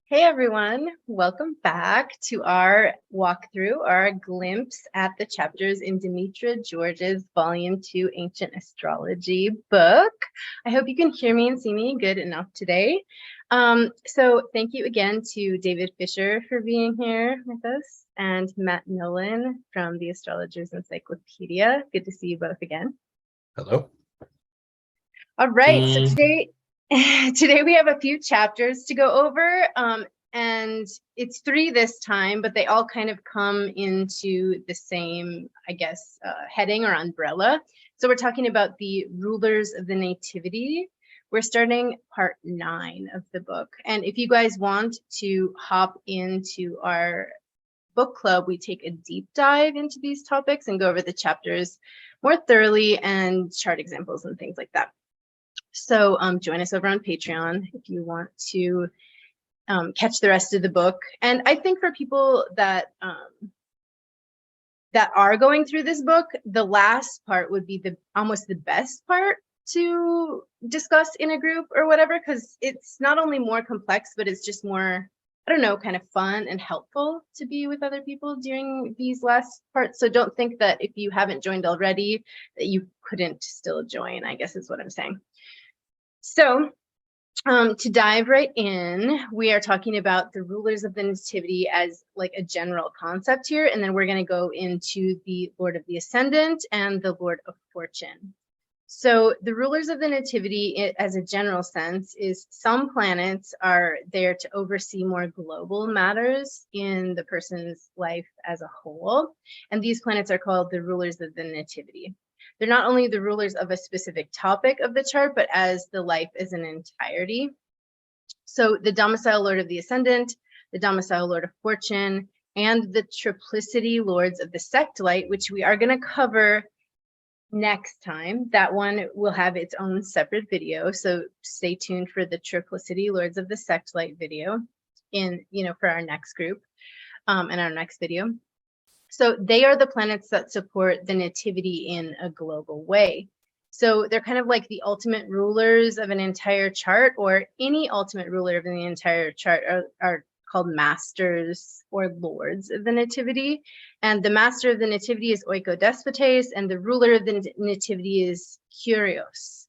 Hey everyone, welcome back to our walkthrough, our glimpse at the chapters in Demetra George's Vol.2 Ancient Astrology book. I hope you can hear me and see me good enough today. So thank you again to David Fisher for being here with us and Matt Nolan from the Astrologer's Encyclopedia. Good to see you both again. Hello. All right, so today we have a few chapters to go over, and it's 3 this time, but they all kind of come into the same, I guess, heading or umbrella. So we're talking about the rulers of the Nativity. We're starting part 9 of the book, and if you guys want to hop into our book club, we take a deep dive into these topics and go over the chapters more thoroughly and chart examples and things like that. So join us over on Patreon if you want to catch the rest of the book. And I think for people that are going through this book, the last part would be almost the best part to discuss in a group or whatever, because it's not only more complex, but it's just more, I don't know, kind of fun and helpful to be with other people during these last parts. So don't think that if you haven't joined already that you couldn't still join, I guess is what I'm saying. So to dive right in, we are talking about the rulers of the Nativity as like a general concept here, and then we're going to go into the Lord of the Ascendant and the Lord of Fortune. So the rulers of the Nativity, as a general sense, is some planets are there to oversee more global matters in the person's life as a whole, and these planets are called the rulers of the Nativity. They're not only the rulers of a specific topic of the chart, but as the life as an entirety. So the domicile Lord of the Ascendant, the domicile Lord of Fortune, and the triplicity Lords of the Sect-Light, which we are going to cover next time. That one will have its own separate video, so stay tuned for the triplicity Lords of the Sect-Light video for our next group and our next video. So they are the planets that support the Nativity in a global way. So they're kind of like the ultimate rulers of an entire chart, or any ultimate ruler of the entire chart are called masters or lords of the Nativity. And the master of the Nativity is oikodespotes, and the ruler of the Nativity is Kyrios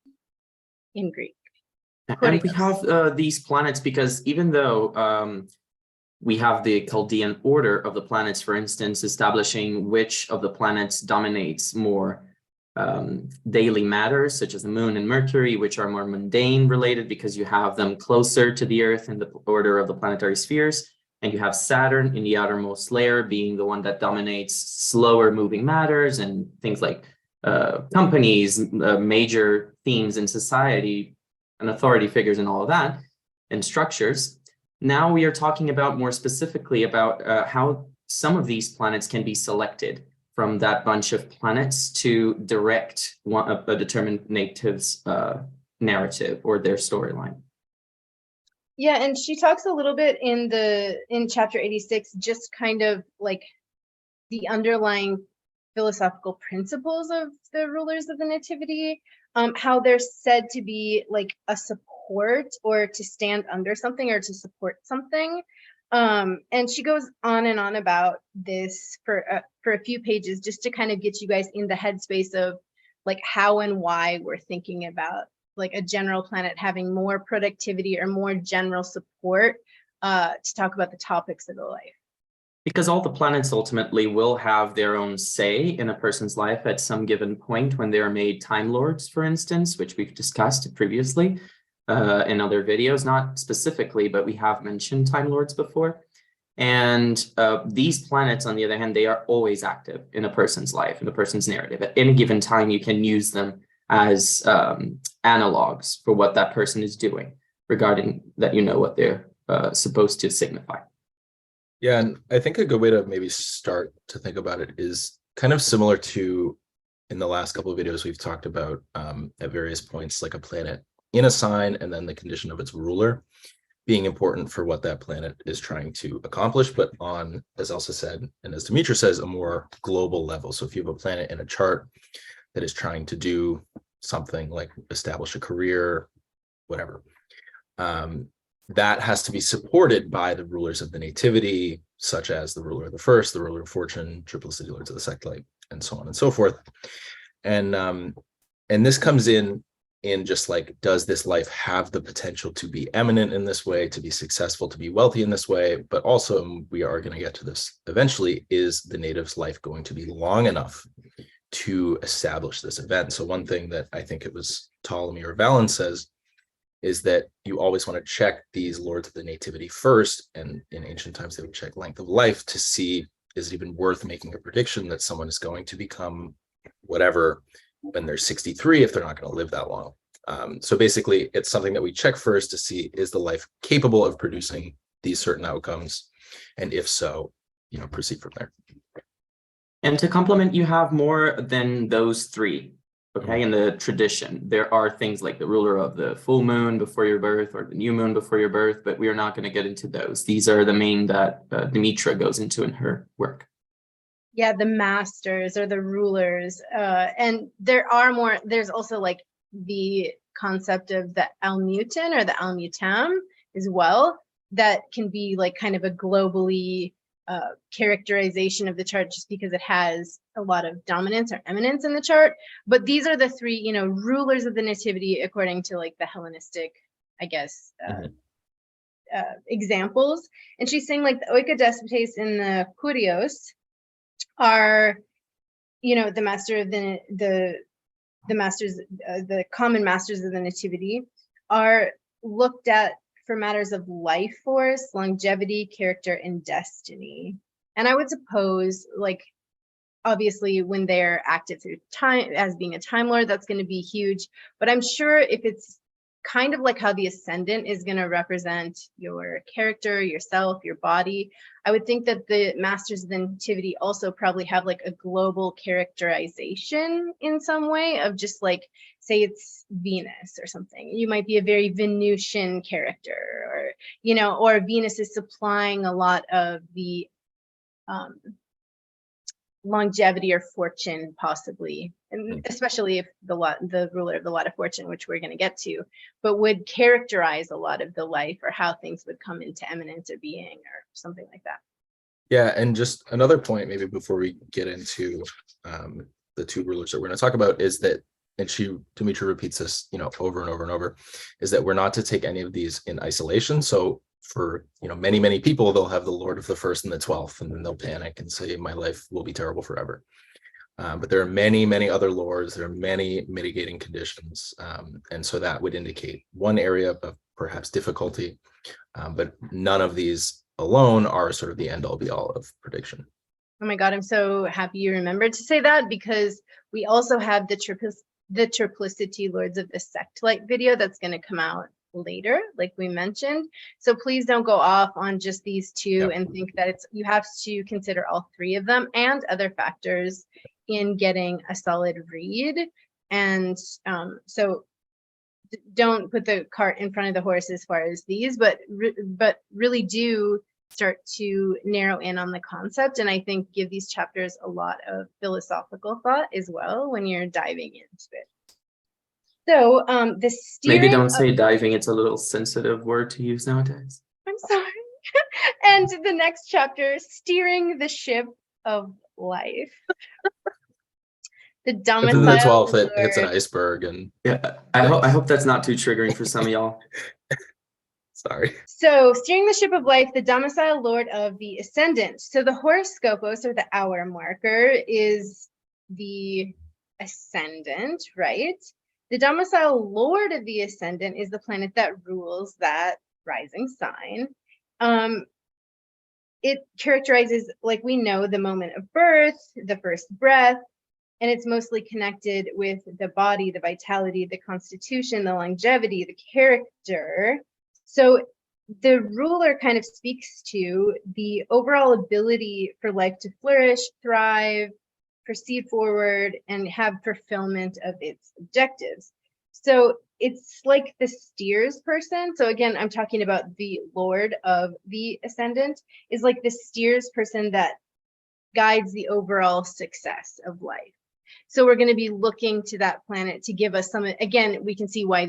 in Greek. And we have these planets because even though we have the Chaldean order of the planets, for instance, establishing which of the planets dominates more daily matters, such as the moon and Mercury, which are more mundane related because you have them closer to the Earth in the order of the planetary spheres. And you have Saturn in the outermost layer being the one that dominates slower moving matters and things like companies, major themes in society, and authority figures and all of that, and structures. Now we are talking about more specifically about how some of these planets can be selected from that bunch of planets to direct a determined native's narrative or their storyline. Yeah, and she talks a little bit in chapter 86, just kind of like the underlying philosophical principles of the rulers of the Nativity, how they're said to be like a support or to stand under something or to support something. And she goes on and on about this for a few pages, just to kind of get you guys in the headspace of like how and why we're thinking about like a general planet having more productivity or more general support to talk about the topics of the life. Because all the planets ultimately will have their own say in a person's life at some given point when they are made Time Lords, for instance, which we've discussed previously in other videos, not specifically, but we have mentioned Time Lords before. And these planets, on the other hand, they are always active in a person's life, in a person's narrative. At any given time, you can use them as analogs for what that person is doing, regarding that you know what they're supposed to signify. Yeah, and I think a good way to maybe start to think about it is kind of similar to in the last couple of videos we've talked about at various points, like a planet in a sign and then the condition of its ruler being important for what that planet is trying to accomplish, but on, as Elsa said, and as Demetra says, a more global level. So if you have a planet in a chart that is trying to do something like establish a career, whatever, that has to be supported by the rulers of the nativity, such as the ruler of the first, the ruler of fortune, triplicity lords of the second, and so on and so forth. And this comes in just like, does this life have the potential to be eminent in this way, to be successful, to be wealthy in this way? But also, we are going to get to this eventually, is the native's life going to be long enough to establish this event? So one thing that I think it was Ptolemy or Valens says is that you always want to check these lords of the nativity first. And in ancient times, they would check length of life to see, is it even worth making a prediction that someone is going to become whatever when they're 63 if they're not going to live that long. So basically, it's something that we check first to see, is the life capable of producing these certain outcomes? And if so, proceed from there. And to complement, you have more than those three. Okay, in the tradition, there are things like the ruler of the full moon before your birth or the new moon before your birth, but we are not going to get into those. These are the main that Demetra goes into in her work. Yeah, the masters or the rulers. And there's also like the concept of the Almutin or the Almutam as well, that can be like kind of a globally characterization of the chart, just because it has a lot of dominance or eminence in the chart. But these are the three, rulers of the nativity according to like the Hellenistic, I guess, examples. And she's saying like the oikodespotes and the kurios are, the master of the masters, the common masters of the nativity, are looked at for matters of life force, longevity, character, and destiny. And I would suppose, like, obviously when they're active through time as being a time lord, that's going to be huge. But I'm sure if it's kind of like how the ascendant is going to represent your character, yourself, your body, I would think that the masters of the nativity also probably have like a global characterization in some way of just like, say it's Venus or something. You might be a very Venusian character, or Venus is supplying a lot of the longevity or fortune, possibly, and especially if the ruler of the lot of fortune, which we're going to get to, but would characterize a lot of the life or how things would come into eminence or being or something like that. Yeah, and just another point maybe before we get into the two rulers that we're going to talk about is that, and Demetra repeats this, over and over and over, is that we're not to take any of these in isolation. So for many people, they'll have the Lord of the first and the 12th, and then they'll panic and say, my life will be terrible forever. But there are many other lords. There are many mitigating conditions, and so that would indicate one area of perhaps difficulty, but none of these alone are sort of the end all be all of prediction. Oh my God, I'm so happy you remembered to say that, because we also have the triplicity lords of the sect-like video that's going to come out later, like we mentioned. So please don't go off on just these two and think that you have to consider all three of them and other factors in getting a solid read. And so don't put the cart in front of the horse as far as these, but really do start to narrow in on the concept, and I think give these chapters a lot of philosophical thought as well when you're diving into it. So the steering, maybe don't say diving, it's a little sensitive word to use nowadays. I'm sorry. And the next chapter, steering the ship of life. The domicile. The 12th, it hits an iceberg, and yeah, I hope that's not too triggering for some of y'all. Sorry. So steering the ship of life, the domicile lord of the ascendant. So the horoscopos, or the hour marker, is the ascendant, right? The domicile lord of the ascendant is the planet that rules that rising sign. It characterizes, like we know, the moment of birth, the first breath, and it's mostly connected with the body, the vitality, the constitution, the longevity, the character. So the ruler kind of speaks to the overall ability for life to flourish, thrive, proceed forward, and have fulfillment of its objectives. So it's like the steers person. So again, I'm talking about the lord of the ascendant is like the steers person that guides the overall success of life. So we're going to be looking to that planet to give us some, again, we can see why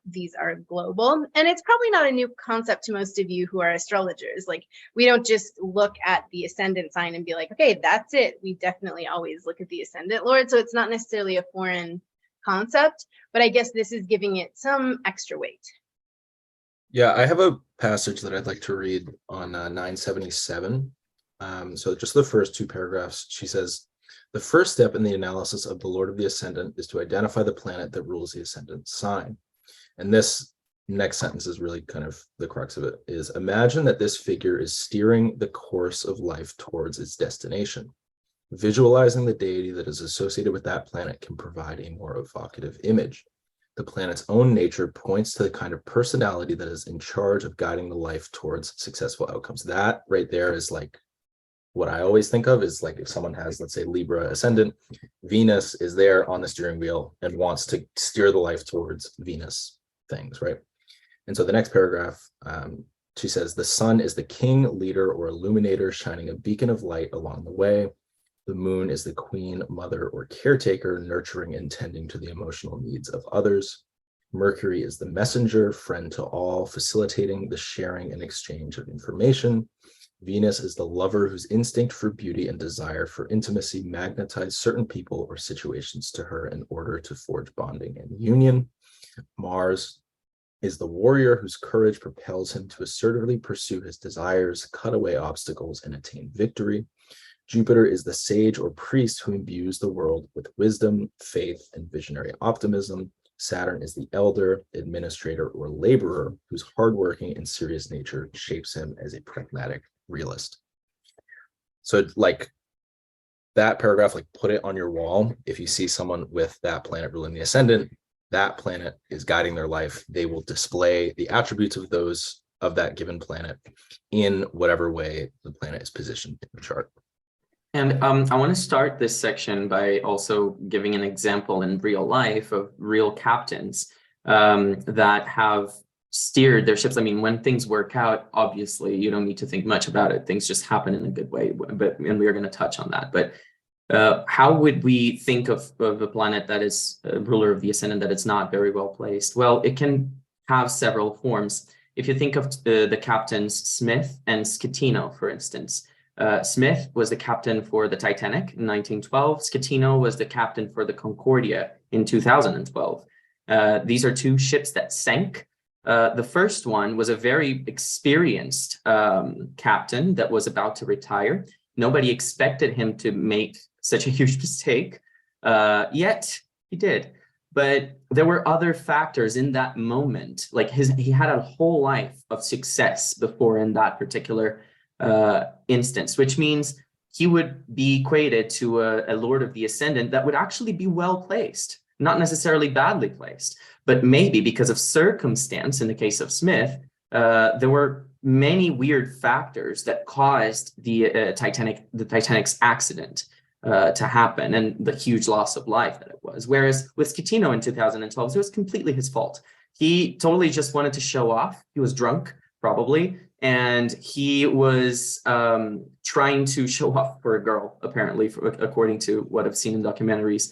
these are global. And it's probably not a new concept to most of you who are astrologers. Like, we don't just look at the ascendant sign and be like, okay, that's it. We definitely always look at the ascendant lord. So it's not necessarily a foreign concept, but I guess this is giving it some extra weight. Yeah, I have a passage that I'd like to read on 977. So just the first two paragraphs, she says, the first step in the analysis of the Lord of the Ascendant is to identify the planet that rules the Ascendant sign. And this next sentence is really kind of the crux of it, is imagine that this figure is steering the course of life towards its destination. Visualizing the deity that is associated with that planet can provide a more evocative image. The planet's own nature points to the kind of personality that is in charge of guiding the life towards successful outcomes. That right there is like what I always think of is like if someone has, let's say, Libra ascendant, Venus is there on the steering wheel and wants to steer the life towards Venus things, right? And so the next paragraph, she says, the sun is the king, leader, or illuminator, shining a beacon of light along the way. The moon is the queen, mother, or caretaker, nurturing and tending to the emotional needs of others. Mercury is the messenger, friend to all, facilitating the sharing and exchange of information. Venus is the lover whose instinct for beauty and desire for intimacy magnetize certain people or situations to her in order to forge bonding and union. Mars is the warrior whose courage propels him to assertively pursue his desires, cut away obstacles, and attain victory. Jupiter is the sage or priest who imbues the world with wisdom, faith, and visionary optimism. Saturn is the elder, administrator, or laborer whose hardworking and serious nature shapes him as a pragmatic realist. So like that paragraph, like put it on your wall. If you see someone with that planet ruling the ascendant, that planet is guiding their life. They will display the attributes of that given planet in whatever way the planet is positioned in the chart. And I want to start this section by also giving an example in real life of real captains that have steered their ships. I mean, when things work out, obviously, you don't need to think much about it. Things just happen in a good way, and we are going to touch on that. But how would we think of a planet that is a ruler of the ascendant that it's not very well placed? Well, it can have several forms. If you think of the captains Smith and Schettino, for instance, Smith was the captain for the Titanic in 1912. Schettino was the captain for the Concordia in 2012. These are two ships that sank. The first one was a very experienced captain that was about to retire. Nobody expected him to make such a huge mistake, yet he did. But there were other factors in that moment. Like he had a whole life of success before in that particular instance, which means he would be equated to a Lord of the Ascendant that would actually be well placed, not necessarily badly placed, but maybe because of circumstance. In the case of Smith, there were many weird factors that caused the Titanic's accident to happen and the huge loss of life that it was. Whereas with Schettino in 2012, it was completely his fault. He totally just wanted to show off. He was drunk, probably, and he was trying to show off for a girl, apparently, according to what I've seen in documentaries.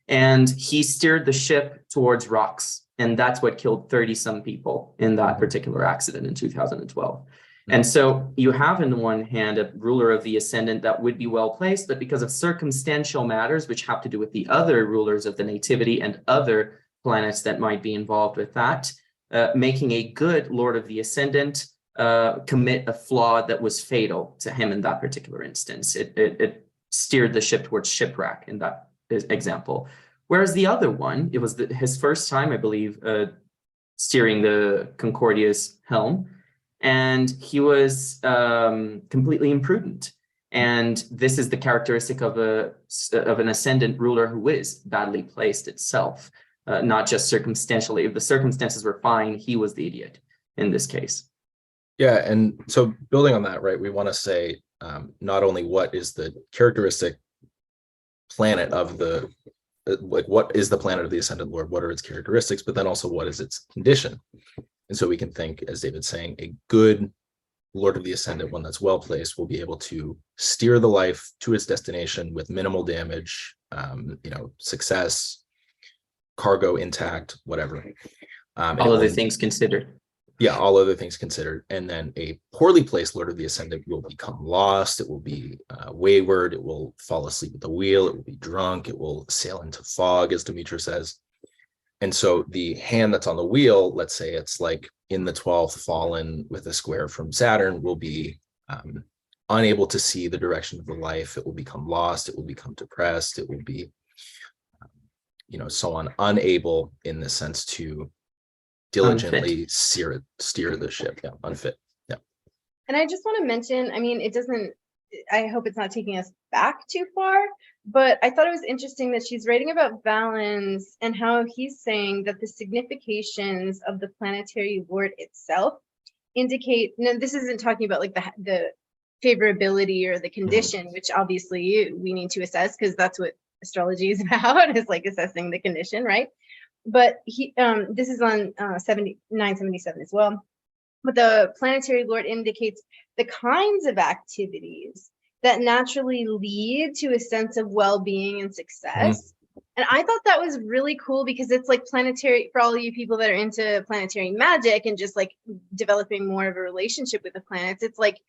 And he steered the ship towards rocks, and that's what killed 30-some people in that particular accident in 2012. And so you have, in the one hand, a ruler of the ascendant that would be well placed, but because of circumstantial matters, which have to do with the other rulers of the nativity and other planets that might be involved with that, making a good Lord of the Ascendant commit a flaw that was fatal to him in that particular instance. It steered the ship towards shipwreck in that example. Whereas the other one, it was his first time, I believe, steering the Concordia's helm, and he was completely imprudent. And this is the characteristic of an ascendant ruler who is badly placed itself. Not just circumstantially. If the circumstances were fine, he was the idiot in this case. Yeah, and so building on that, right, we want to say not only what is the characteristic planet of the, like what is the planet of the Ascendant Lord, what are its characteristics, but then also what is its condition. And so we can think, as David's saying, a good Lord of the Ascendant, one that's well placed, will be able to steer the life to its destination with minimal damage, success, cargo intact, whatever. All other things considered. Yeah, all other things considered. And then a poorly placed Lord of the Ascendant will become lost. It will be wayward. It will fall asleep at the wheel. It will be drunk. It will sail into fog, as Demetra says. And so the hand that's on the wheel, let's say it's like in the 12th fallen with a square from Saturn, will be unable to see the direction of the life. It will become lost. It will become depressed. It will be, so on, unable in the sense to diligently steer the ship. Yeah, unfit. Yeah. And I just want to mention, I mean, I hope it's not taking us back too far, but I thought it was interesting that she's writing about Valens and how he's saying that the significations of the planetary lord itself indicate, this isn't talking about like the favorability or the condition, which obviously we need to assess because that's what astrology is about, is like assessing the condition, right? But this is on 977 as well. But the planetary lord indicates the kinds of activities that naturally lead to a sense of well-being and success. And I thought that was really cool because it's like planetary, for all you people that are into planetary magic and just like developing more of a relationship with the planets, it's like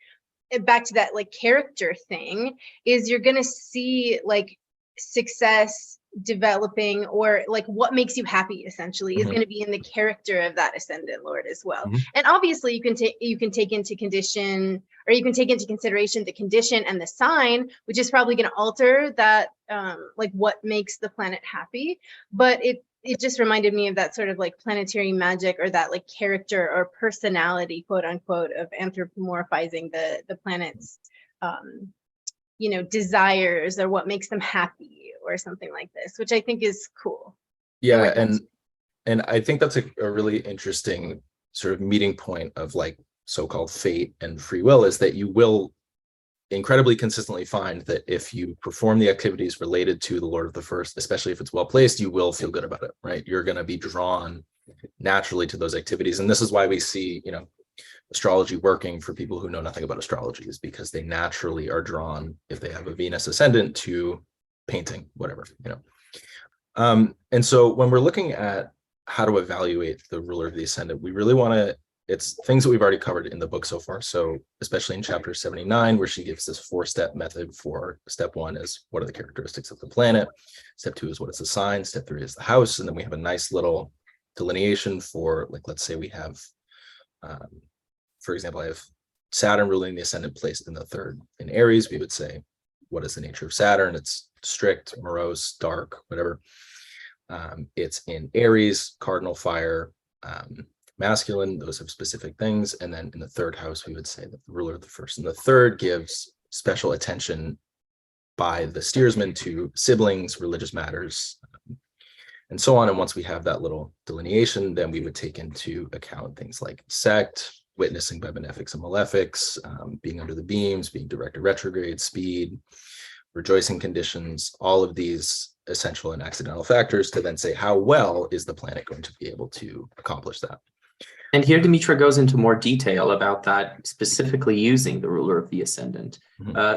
back to that like character thing, is you're going to see like success developing, or like what makes you happy essentially is going to be in the character of that ascendant lord as well. And obviously you can take into consideration the condition and the sign, which is probably going to alter that like what makes the planet happy. But it just reminded me of that sort of like planetary magic, or that like character or personality, quote unquote, of anthropomorphizing the planet's desires, or what makes them happy or something like this, which I think is cool. Yeah, and I think that's a really interesting sort of meeting point of like so-called fate and free will, is that you will incredibly consistently find that if you perform the activities related to the Lord of the First, especially if it's well placed, you will feel good about it, right? You're going to be drawn naturally to those activities. And this is why we see, astrology working for people who know nothing about astrology, is because they naturally are drawn, if they have a Venus ascendant, to painting, whatever, and so when we're looking at how to evaluate the ruler of the ascendant, we really want to, it's things that we've already covered in the book so far. So especially in chapter 79, where she gives this 4-step method. For step 1 is what are the characteristics of the planet, step 2 is what is the sign, step 3 is the house, and then we have a nice little delineation for, like, let's say we have for example, I have Saturn ruling the ascendant placed in the 3rd in Aries. We would say, what is the nature of Saturn? It's strict, morose, dark, whatever. It's in Aries, cardinal fire, masculine. Those have specific things. And then in the 3rd house, we would say that the ruler of the 1st and the 3rd gives special attention by the steersman to siblings, religious matters, and so on. And once we have that little delineation, then we would take into account things like sect, witnessing by benefics and malefics, being under the beams, being direct or retrograde, speed, rejoicing conditions, all of these essential and accidental factors, to then say how well is the planet going to be able to accomplish that. And here Demetra goes into more detail about that, specifically using the ruler of the ascendant.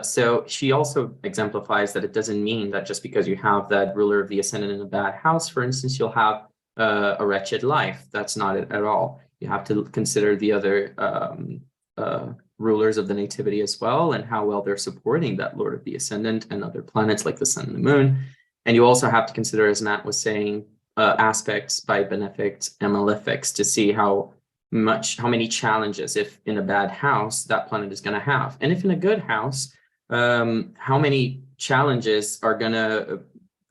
So she also exemplifies that it doesn't mean that just because you have that ruler of the ascendant in a bad house, for instance, you'll have a wretched life. That's not it at all. You have to consider the other rulers of the nativity as well, and how well they're supporting that lord of the ascendant and other planets like the sun and the moon. And you also have to consider, as Matt was saying, aspects by benefics and malefics to see how many challenges, if in a bad house, that planet is going to have. And if in a good house, how many challenges are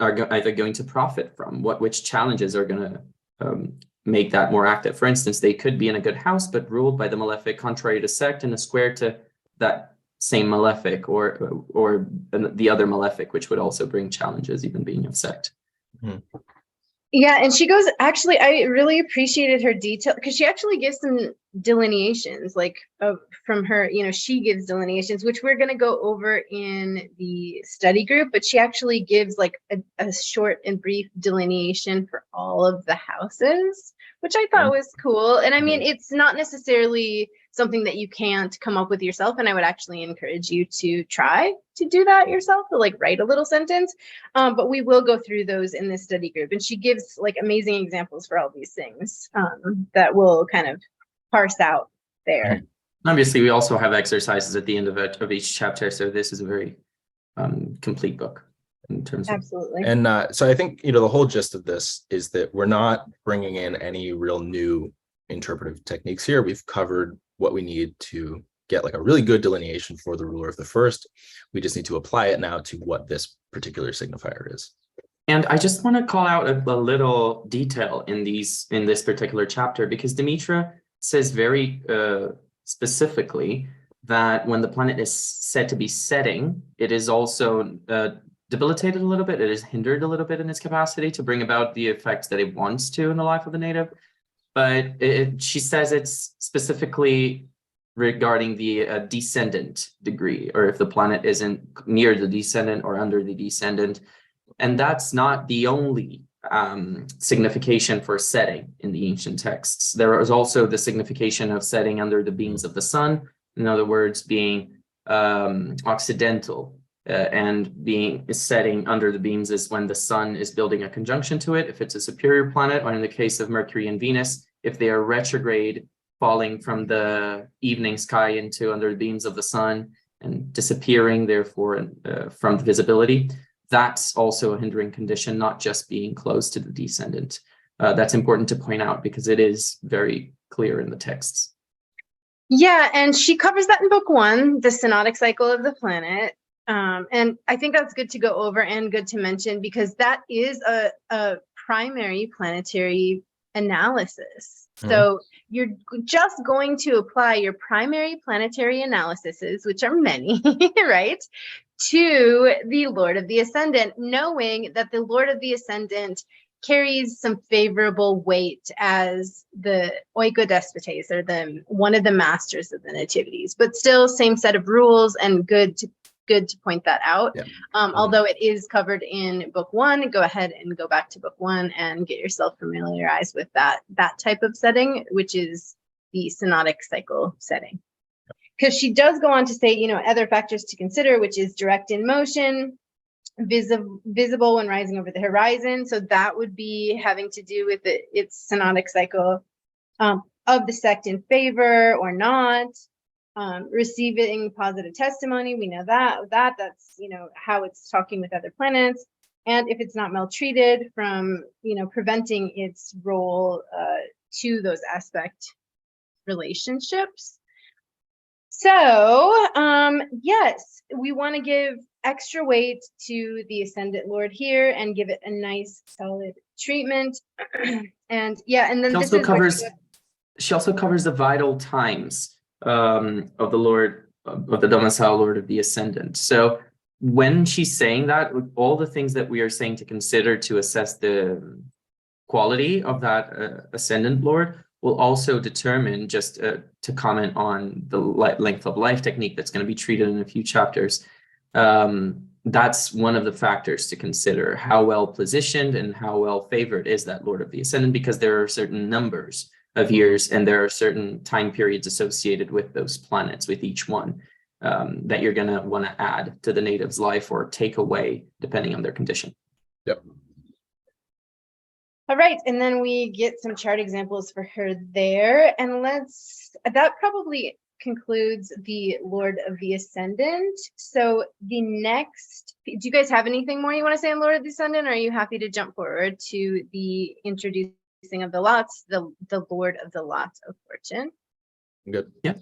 either going to profit from, which challenges are going to make that more active. For instance, they could be in a good house, but ruled by the malefic contrary to sect and a square to that same malefic, or the other malefic, which would also bring challenges, even being of sect. Yeah, and she goes, actually, I really appreciated her detail, because she actually gives some delineations, like from her, she gives delineations, which we're going to go over in the study group, but she actually gives like a short and brief delineation for all of the houses, which I thought was cool. And I mean, it's not necessarily something that you can't come up with yourself. And I would actually encourage you to try to do that yourself, to like write a little sentence. But we will go through those in this study group. And she gives like amazing examples for all these things that will kind of parse out there. Obviously, we also have exercises at the end of each chapter. So this is a very complete book in terms of. Absolutely. And so I think, the whole gist of this is that we're not bringing in any real new interpretive techniques here. We've covered what we need to get like a really good delineation for the ruler of the first. We just need to apply it now to what this particular signifier is. And I just want to call out a little detail in this particular chapter, because Demetra says very specifically that when the planet is said to be setting, it is also debilitated a little bit. It is hindered a little bit in its capacity to bring about the effects that it wants to in the life of the native. But she says it's specifically regarding the descendant degree, or if the planet isn't near the descendant or under the descendant. And that's not the only signification for setting in the ancient texts. There is also the signification of setting under the beams of the sun, in other words, being occidental, and being setting under the beams is when the sun is building a conjunction to it, if it's a superior planet, or in the case of Mercury and Venus, if they are retrograde, falling from the evening sky into under the beams of the sun and disappearing, therefore, from visibility. That's also a hindering condition, not just being close to the descendant. That's important to point out because it is very clear in the texts. Yeah, and she covers that in book 1, the synodic cycle of the planet. And I think that's good to go over and good to mention, because that is a primary planetary analysis. So you're just going to apply your primary planetary analyses, which are many, right, to the Lord of the Ascendant, knowing that the Lord of the Ascendant carries some favorable weight as the oikodespotes, or one of the masters of the nativities, but still same set of rules, and good to point that out. Yeah. Although it is covered in book 1, go ahead and go back to book 1 and get yourself familiarized with that type of setting, which is the synodic cycle setting. Because she does go on to say, other factors to consider, which is direct in motion, visible when rising over the horizon. So that would be having to do with its synodic cycle of the sect in favor or not. Receiving positive testimony, we know that's how it's talking with other planets, and if it's not maltreated, from preventing its role to those aspect relationships. So yes, we want to give extra weight to the Ascendant Lord here and give it a nice solid treatment. And yeah, and then she also covers the vital times of the Lord, of the domicile Lord of the Ascendant. So when she's saying that, with all the things that we are saying to consider to assess the quality of that Ascendant Lord, will also determine, just to comment on the length of life technique that's going to be treated in a few chapters. That's one of the factors to consider, how well positioned and how well favored is that Lord of the Ascendant, because there are certain numbers of years, and there are certain time periods associated with those planets, with each one, that you're going to want to add to the native's life or take away, depending on their condition. Yep. All right, and then we get some chart examples for her there, and that probably concludes the Lord of the Ascendant. So do you guys have anything more you want to say on Lord of the Ascendant, or are you happy to jump forward to the introducing of the lots, the Lord of the Lot of Fortune? Good. Yeah.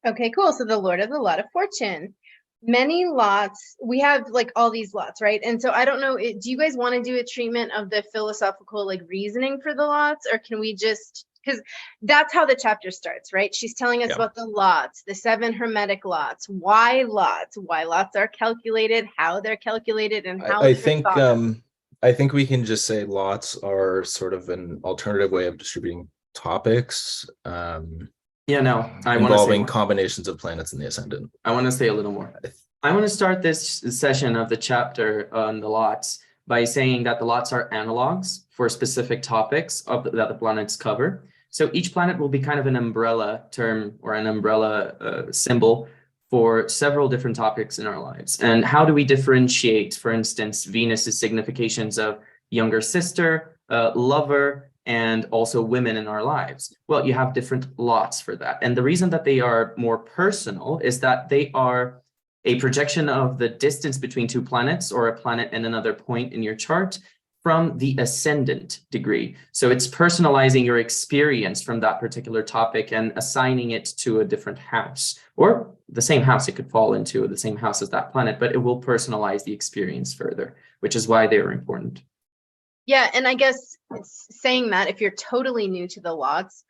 Okay, cool. So the Lord of the Lot of Fortune. Many lots, we have like all these lots, right? And so I don't know, do you guys want to do a treatment of the philosophical reasoning for the lots, or can we just, because that's how the chapter starts, right? She's telling us about the lots, the 7 hermetic lots, why lots are calculated, how they're calculated, and how I think we can just say lots are sort of an alternative way of distributing topics. Involving combinations of planets in the Ascendant. I want to say a little more. I want to start this session of the chapter on the lots by saying that the lots are analogs for specific topics that the planets cover. So each planet will be kind of an umbrella term or an umbrella symbol for several different topics in our lives. And how do we differentiate, for instance, Venus's significations of younger sister, lover, and also women in our lives? Well, you have different lots for that. And the reason that they are more personal is that they are a projection of the distance between two planets or a planet and another point in your chart from the ascendant degree. So it's personalizing your experience from that particular topic and assigning it to a different house, or the same house it could fall into, the same house as that planet, but it will personalize the experience further, which is why they are important. Yeah, and I guess saying that if you're totally new to the lots,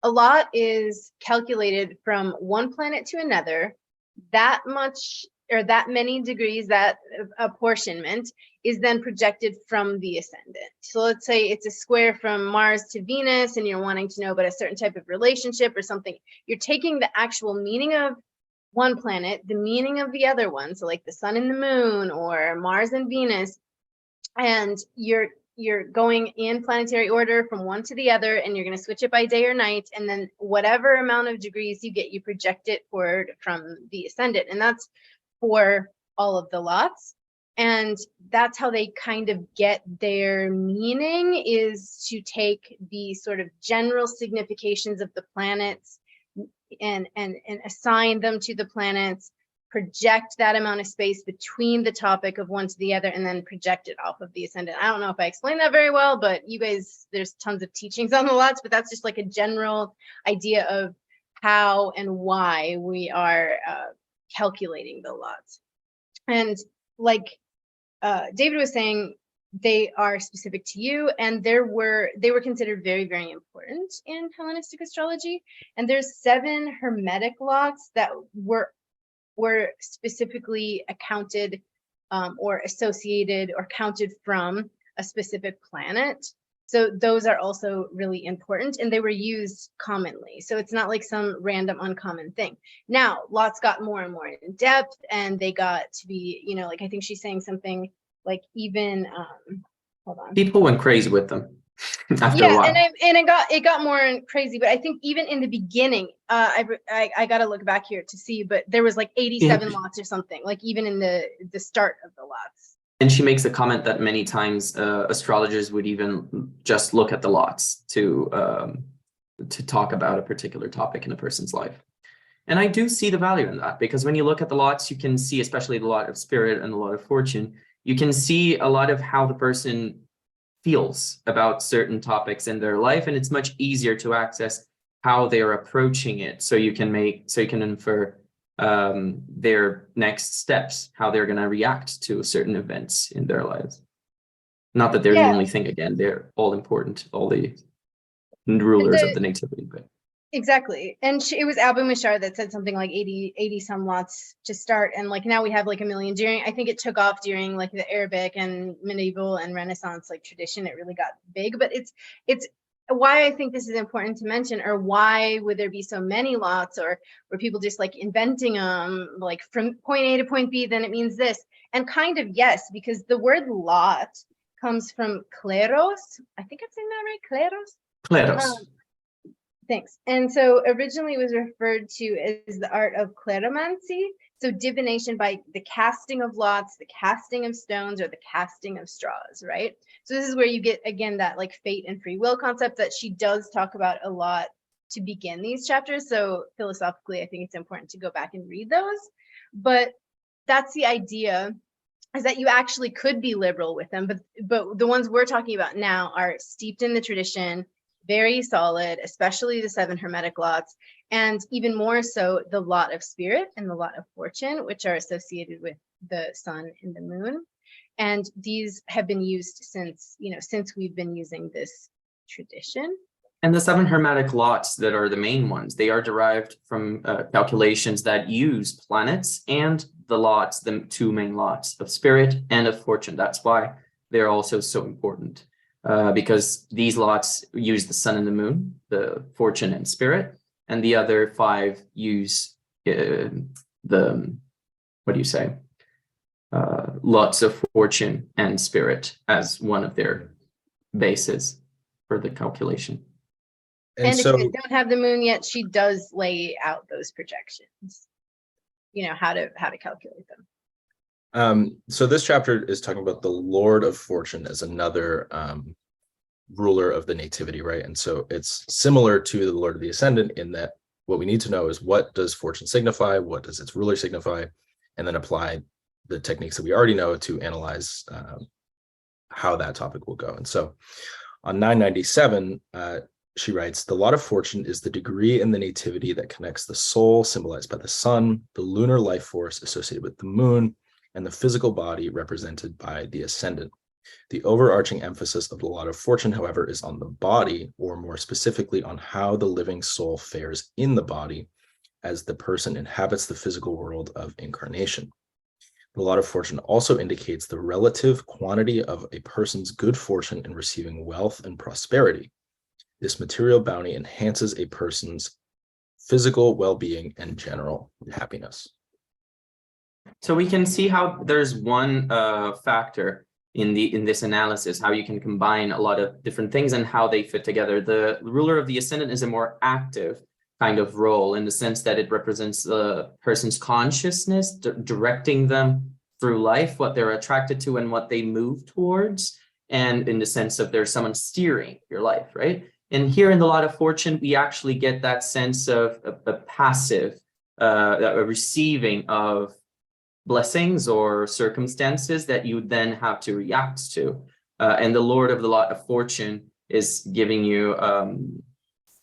a lot is calculated from one planet to another, that much or that many degrees, that apportionment is then projected from the ascendant. So let's say it's a square from Mars to Venus and you're wanting to know about a certain type of relationship or something. You're taking the actual meaning of one planet, the meaning of the other one, so like the sun and the moon or Mars and Venus, and you're going in planetary order from one to the other, and you're going to switch it by day or night, and then whatever amount of degrees you get, you project it forward from the ascendant, and that's for all of the lots. And that's how they kind of get their meaning, is to take the sort of general significations of the planets and assign them to the planets, project that amount of space between the topic of one to the other, and then project it off of the ascendant. I don't know if I explained that very well, but you guys, there's tons of teachings on the lots, but that's just like a general idea of how and why we are calculating the lots. And like David was saying, they are specific to you, and they were considered very, very important in Hellenistic astrology. And there's 7 Hermetic lots that were specifically accounted or associated or counted from a specific planet. So those are also really important, and they were used commonly. So it's not like some random uncommon thing. Now, lots got more and more in depth, and they got to be, you know, like I think she's saying something like even, hold on. People went crazy with them after a Yeah, while. and it got more crazy, but I think even in the beginning, I got to look back here to see, but there was like 87 lots or something, like even in the start of the lots. And she makes a comment that many times astrologers would even just look at the lots to talk about a particular topic in a person's life. And I do see the value in that, because when you look at the lots, you can see, especially the lot of spirit and the lot of fortune, you can see a lot of how the person feels about certain topics in their life, and it's much easier to access how they are approaching it, so you can infer their next steps, how they're going to react to certain events in their lives. Not that they're the only thing, again, they're all important, all the rulers of the nativity, but exactly. And it was Abu Mashar that said something like 80 some lots to start, and like now we have like a million. During, I think it took off during like the Arabic and medieval and Renaissance like tradition, it really got big. But it's why I think this is important to mention, or why would there be so many lots, or were people just like inventing them, like from point A to point B, then it means this? And kind of yes, because the word lot comes from kleros. I think I'm saying that right, kleros. kleros. Thanks. And so originally it was referred to as the art of kleromancy, so divination by the casting of lots, the casting of stones, or the casting of straws, right? So this is where you get, again, that like fate and free will concept that she does talk about a lot to begin these chapters. So philosophically, I think it's important to go back and read those. But that's the idea, is that you actually could be liberal with them, but the ones we're talking about now are steeped in the tradition, very solid, especially the 7 Hermetic lots, and even more so the lot of spirit and the lot of fortune, which are associated with the sun and the moon. And these have been used since we've been using this tradition. And the 7 Hermetic lots that are the main ones, they are derived from calculations that use planets and the lots, the 2 main lots of spirit and of fortune. That's why they're also so important. Because these lots use the sun and the moon, the fortune and spirit, and the other 5 use lots of fortune and spirit as one of their bases for the calculation. And if so you don't have the moon yet, she does lay out those projections, how to calculate them. So this chapter is talking about the Lord of Fortune as another ruler of the nativity, right? And so it's similar to the Lord of the Ascendant in that what we need to know is, what does fortune signify? What does its ruler signify? And then apply the techniques that we already know to analyze how that topic will go. And so on 997, she writes, the lot of fortune is the degree in the nativity that connects the soul, symbolized by the sun, the lunar life force associated with the moon, and the physical body represented by the ascendant. The overarching emphasis of the lot of fortune, however, is on the body, or more specifically on how the living soul fares in the body as the person inhabits the physical world of incarnation. The lot of fortune also indicates the relative quantity of a person's good fortune in receiving wealth and prosperity. This material bounty enhances a person's physical well-being and general happiness. So we can see how there's one factor in this analysis, how you can combine a lot of different things and how they fit together. The ruler of the ascendant is a more active kind of role, in the sense that it represents the person's consciousness, directing them through life, what they're attracted to and what they move towards, and in the sense of there's someone steering your life, right? And here in the lot of fortune, we actually get that sense of a passive, a receiving of blessings or circumstances that you then have to react to. And the Lord of the lot of fortune is giving you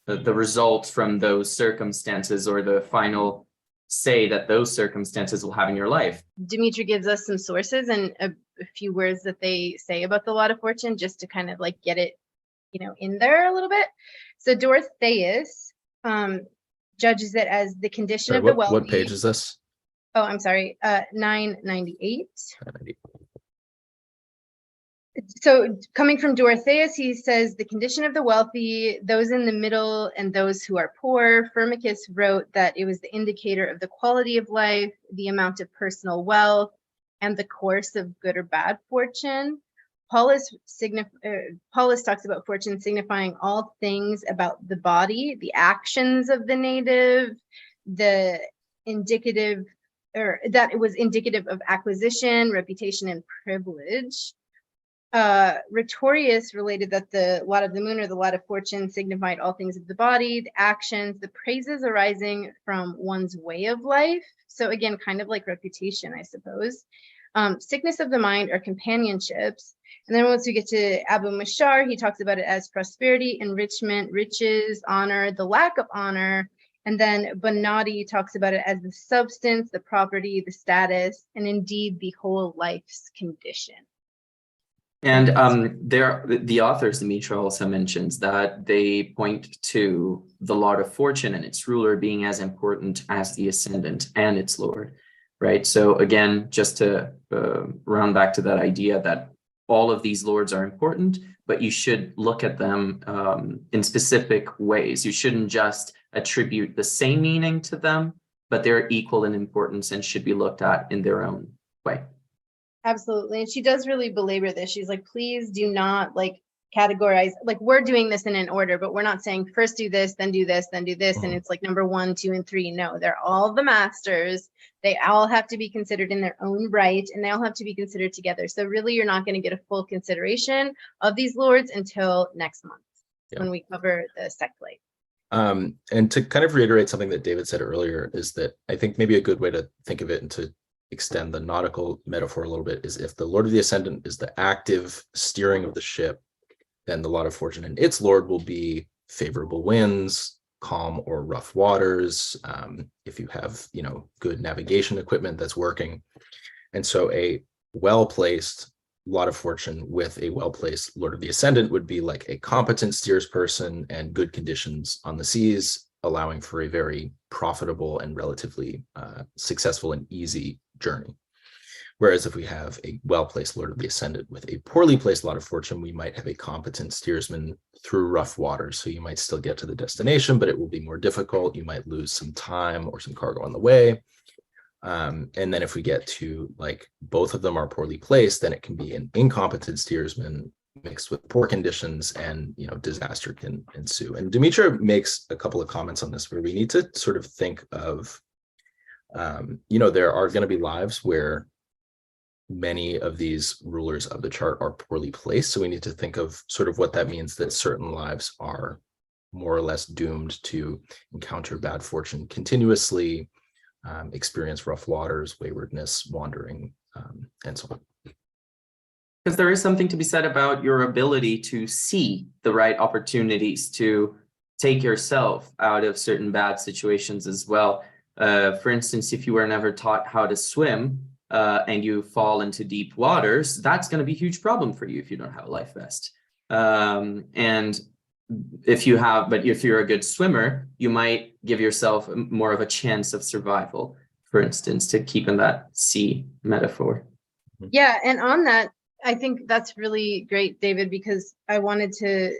the results from those circumstances, or the final say that those circumstances will have in your life. Demetra gives us some sources and a few words that they say about the lot of fortune, just to kind of like get it, in there a little bit. So Dorotheus judges it as the condition of the wealthy. What page is this? Oh, I'm sorry, 998. So coming from Dorotheus, he says the condition of the wealthy, those in the middle, and those who are poor. Firmicus wrote that it was the indicator of the quality of life, the amount of personal wealth, and the course of good or bad fortune. Paulus talks about fortune signifying all things about the body, the actions of the native, the indicative, or that it was indicative of acquisition, reputation, and privilege. Rhetorius related that the lot of the moon, or the lot of fortune, signified all things of the body, the actions, the praises arising from one's way of life. So again, kind of like reputation, I suppose. Sickness of the mind, or companionships. And then once we get to Abu Mashar, he talks about it as prosperity, enrichment, riches, honor, the lack of honor. And then Bonatti talks about it as the substance, the property, the status, and indeed the whole life's condition. And the authors, Demetra also mentions that they point to the lot of fortune and its ruler being as important as the ascendant and its lord, right? So again, just to round back to that idea that all of these lords are important, but you should look at them in specific ways. You shouldn't just attribute the same meaning to them, but they're equal in importance and should be looked at in their own way. Absolutely. And she does really belabor this. She's like, please do not like categorize, like we're doing this in an order, but we're not saying first do this, then do this, then do this. And it's like number 1, 2, and 3. No, they're all the masters. They all have to be considered in their own right, and they all have to be considered together. So really, you're not going to get a full consideration of these lords until next month, when we cover the sect light. And to kind of reiterate something that David said earlier, is that I think maybe a good way to think of it and to extend the nautical metaphor a little bit is, if the Lord of the Ascendant is the active steering of the ship, then the lot of fortune and its lord will be favorable winds, calm or rough waters, if you have, good navigation equipment that's working. And so a well-placed lot of fortune with a well-placed Lord of the Ascendant would be like a competent steersperson and good conditions on the seas, allowing for a very profitable and relatively successful and easy journey. Whereas if we have a well-placed Lord of the Ascendant with a poorly placed lot of fortune, we might have a competent steersman through rough waters. So you might still get to the destination, but it will be more difficult. You might lose some time or some cargo on the way. And then if we get to like both of them are poorly placed, then it can be an incompetent steersman mixed with poor conditions, and disaster can ensue. And Demetra makes a couple of comments on this where we need to sort of think of, there are going to be lives where many of these rulers of the chart are poorly placed. So we need to think of sort of what that means, that certain lives are more or less doomed to encounter bad fortune continuously, experience rough waters, waywardness, wandering, and so on. Because there is something to be said about your ability to see the right opportunities to take yourself out of certain bad situations as well. For instance, if you were never taught how to swim and you fall into deep waters, that's going to be a huge problem for you if you don't have a life vest. And if you're a good swimmer, you might give yourself more of a chance of survival, for instance, to keep in that sea metaphor. Yeah, and on that, I think that's really great, David, because I wanted to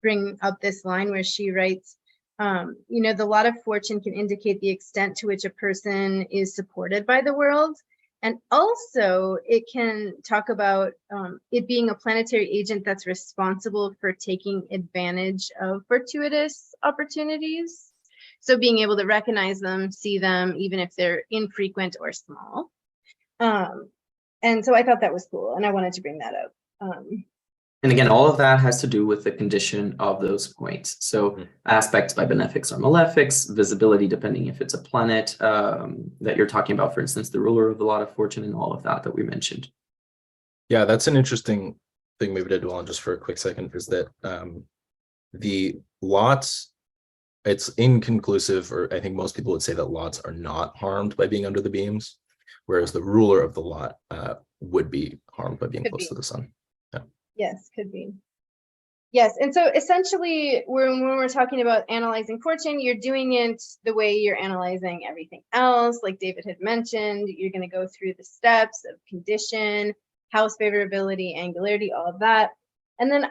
bring up this line where she writes, the lot of fortune can indicate the extent to which a person is supported by the world. And also it can talk about it being a planetary agent that's responsible for taking advantage of fortuitous opportunities. So being able to recognize them, see them, even if they're infrequent or small. And so I thought that was cool, and I wanted to bring that up. And again, all of that has to do with the condition of those points. So aspects by benefics or malefics, visibility, depending if it's a planet that you're talking about, for instance, the ruler of the lot of fortune, and all of that we mentioned. Yeah, that's an interesting thing maybe to dwell on just for a quick second, is that the lots, it's inconclusive, or I think most people would say that lots are not harmed by being under the beams, whereas the ruler of the lot would be harmed by being close to the sun. Yeah. Yes, could be. Yes, and so essentially, when we're talking about analyzing fortune, you're doing it the way you're analyzing everything else. Like David had mentioned, you're going to go through the steps of condition, house favorability, angularity, all of that. And then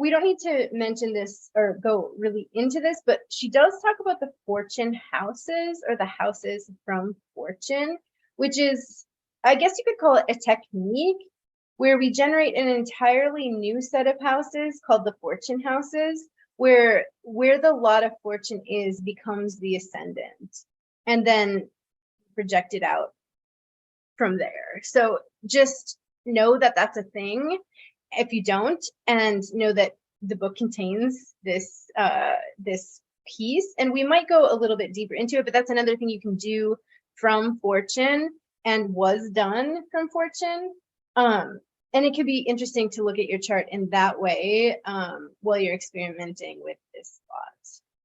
we don't need to mention this or go really into this, but she does talk about the fortune houses, or the houses from fortune, which is, I guess you could call it a technique where we generate an entirely new set of houses called the fortune houses, where the lot of fortune is becomes the ascendant, and then project it out from there. So just know that that's a thing if you don't, and know that the book contains this piece, and we might go a little bit deeper into it, but that's another thing you can do from fortune and was done from fortune. And it could be interesting to look at your chart in that way while you're experimenting with this lot.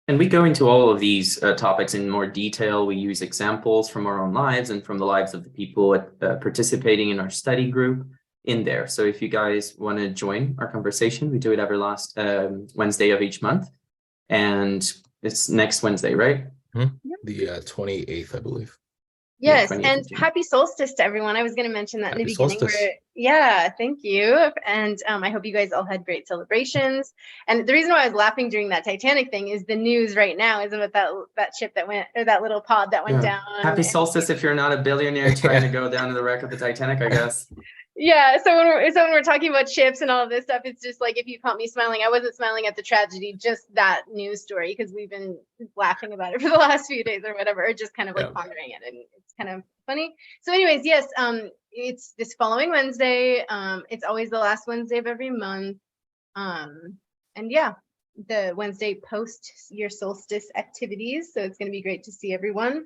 And we go into all of these topics in more detail. We use examples from our own lives and from the lives of the people participating in our study group in there. So if you guys want to join our conversation, we do it every last Wednesday of each month. And it's next Wednesday, right? Mm-hmm. Yep. The 28th, I believe. Yes, and happy solstice to everyone. I was going to mention that in the beginning. Yeah, thank you. And I hope you guys all had great celebrations. And the reason why I was laughing during that Titanic thing is the news right now is about that ship that went, or that little pod that went down. Happy solstice if you're not a billionaire trying to go down to the wreck of the Titanic, I guess. Yeah, so when we're talking about ships and all of this stuff, it's just like, if you caught me smiling, I wasn't smiling at the tragedy, just that news story, because we've been laughing about it for the last few days or whatever, or just kind of like pondering it, and it's kind of funny. So anyways, yes, it's this following Wednesday. It's always the last Wednesday of every month. And yeah, the Wednesday post your solstice activities. So it's going to be great to see everyone.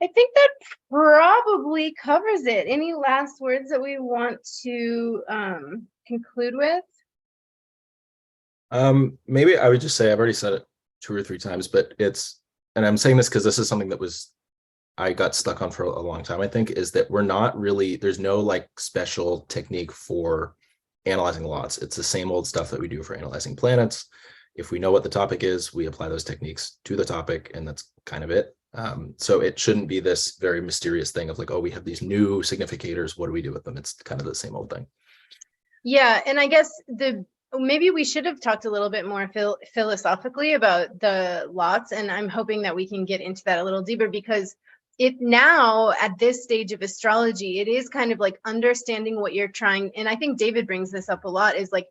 I think that probably covers it. Any last words that we want to conclude with? Maybe I would just say, I've already said it 2 or 3 times, but and I'm saying this because this is something that I got stuck on for a long time, I think, is that there's no like special technique for analyzing lots. It's the same old stuff that we do for analyzing planets. If we know what the topic is, we apply those techniques to the topic, and that's kind of it. So it shouldn't be this very mysterious thing of like, oh, we have these new significators, what do we do with them? It's kind of the same old thing. Yeah, and I guess maybe we should have talked a little bit more philosophically about the lots, and I'm hoping that we can get into that a little deeper, because it now at this stage of astrology, it is kind of like understanding what you're trying. And I think David brings this up a lot, is like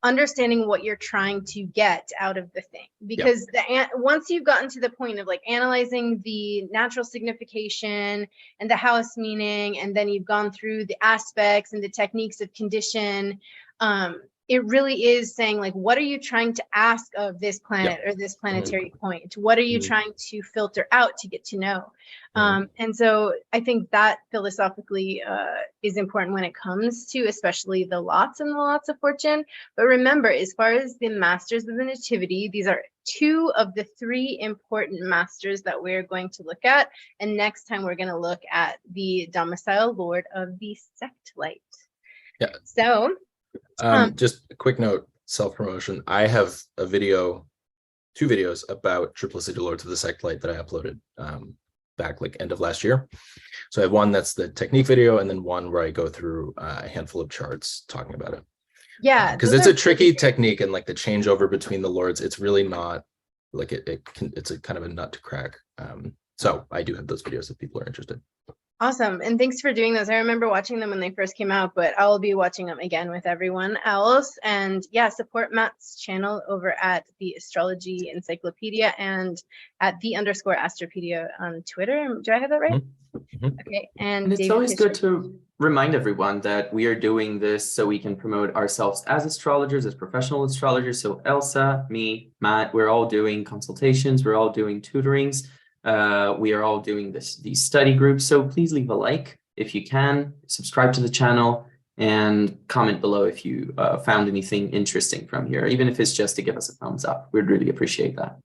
understanding what you're trying to get out of the thing, because once you've gotten to the point of like analyzing the natural signification and the house meaning, and then you've gone through the aspects and the techniques of condition, it really is saying like, what are you trying to ask of this planet or this planetary point? What are you trying to filter out to get to know? And so I think that philosophically is important when it comes to especially the lots and the lots of fortune. But remember, as far as the masters of the nativity, these are 2 of the 3 important masters that we're going to look at. And next time we're going to look at the domicile lord of the sect light. Yeah. So just a quick note, self-promotion. I have a video, 2 videos about triplicity lords of the sect light that I uploaded back like end of last year. So I have one that's the technique video, and then one where I go through a handful of charts talking about it. Yeah, because it's a tricky technique, and like the changeover between the lords, it's really not like it's a kind of a nut to crack. So I do have those videos if people are interested. Awesome. And thanks for doing those. I remember watching them when they first came out, but I'll be watching them again with everyone else. And yeah, support Matt's channel over at the Astrology Encyclopedia and at _Astropedia on Twitter. Do I have that right? Okay. And it's always good to remind everyone that we are doing this so we can promote ourselves as astrologers, as professional astrologers. So Elsa, me, Matt, we're all doing consultations, we're all doing tutorings. We are all doing these study groups. So please leave a like if you can, subscribe to the channel, and comment below if you found anything interesting from here, even if it's just to give us a thumbs up. We'd really appreciate that.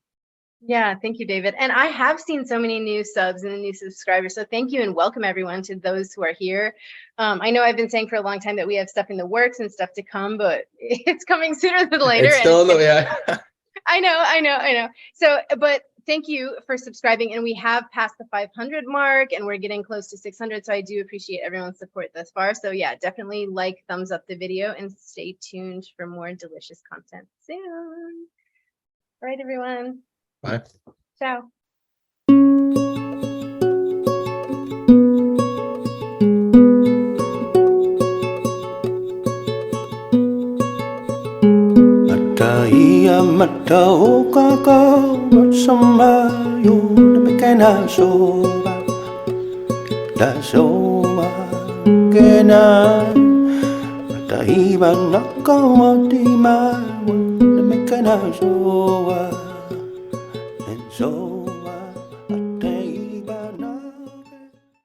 Yeah, thank you, David. And I have seen so many new subs and new subscribers. So thank you and welcome everyone to those who are here. I know I've been saying for a long time that we have stuff in the works and stuff to come, but it's coming sooner than later. It's still in the, yeah. I know. So, but thank you for subscribing. And we have passed the 500 mark and we're getting close to 600. So I do appreciate everyone's support thus far. So yeah, definitely like, thumbs up the video, and stay tuned for more delicious content soon. All right, everyone. Bye. Ciao. Matahia mataoka ka bersamayo demikian soba da soba kenan matahiba nakau di mawa demikian soba and so